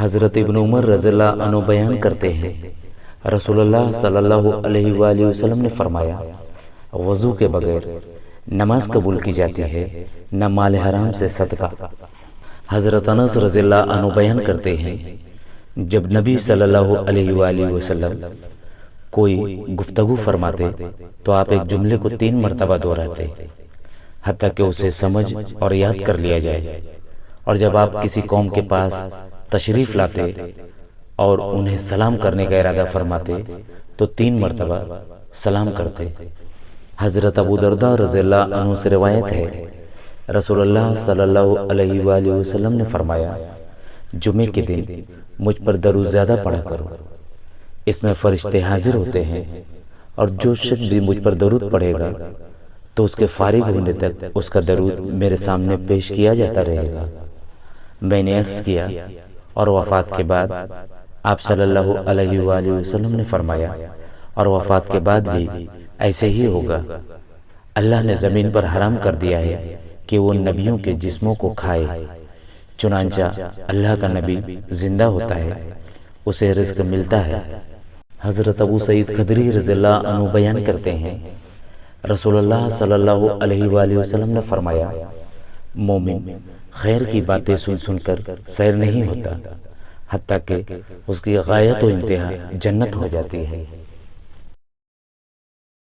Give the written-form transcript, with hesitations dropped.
حضرت ابن عمر رضی اللہ عنہ بیان کرتے ہیں، رسول اللہ صلی اللہ علیہ وآلہ وسلم نے فرمایا، وضو کے بغیر نماز قبول کی جاتی ہے، نہ مال حرام سے صدقہ۔ حضرت انس رضی اللہ عنہ بیان کرتے ہیں، جب نبی صلی اللہ علیہ وآلہ وسلم کوئی گفتگو فرماتے تو آپ ایک جملے کو 3 مرتبہ دہراتے حتیٰ کہ اسے سمجھ اور یاد کر لیا جائے، اور جب آپ کسی قوم کے پاس تشریف لاتے اور انہیں سلام کرنے کا ارادہ فرماتے تو 3 مرتبہ سلام کرتے۔ حضرت ابو درداء رضی اللہ عنہ سے روایت ہے، رسول اللہ صلی اللہ علیہ وآلہ وسلم نے فرمایا، جمعے کے دن مجھ پر درود زیادہ پڑھا کرو، اس میں فرشتے حاضر ہوتے ہیں، اور جو شخص بھی مجھ پر درود پڑھے گا تو اس کے فارغ ہونے تک اس کا درود میرے سامنے پیش کیا جاتا رہے گا۔ میں نے عرض کیا، اور وفات کے بعد آپ صلی اللہ علیہ وآلہ وسلم نے فرمایا، اور وفات کے بعد بھی ایسے ہی ہوگا۔ اللہ نے زمین پر حرام کر دیا ہے کہ وہ نبیوں کے جسموں کو کھائے، چنانچہ اللہ کا نبی زندہ ہوتا ہے، اسے رزق ملتا ہے۔ حضرت ابو سعید خدری رضی اللہ عنہ بیان کرتے ہیں، رسول اللہ صلی اللہ علیہ وآلہ وسلم نے فرمایا، مومن خیر کی باتیں سن سن کر سیر نہیں ہوتا حتیٰ کہ اس کی غایت و انتہا جنت ہو جاتی ہے۔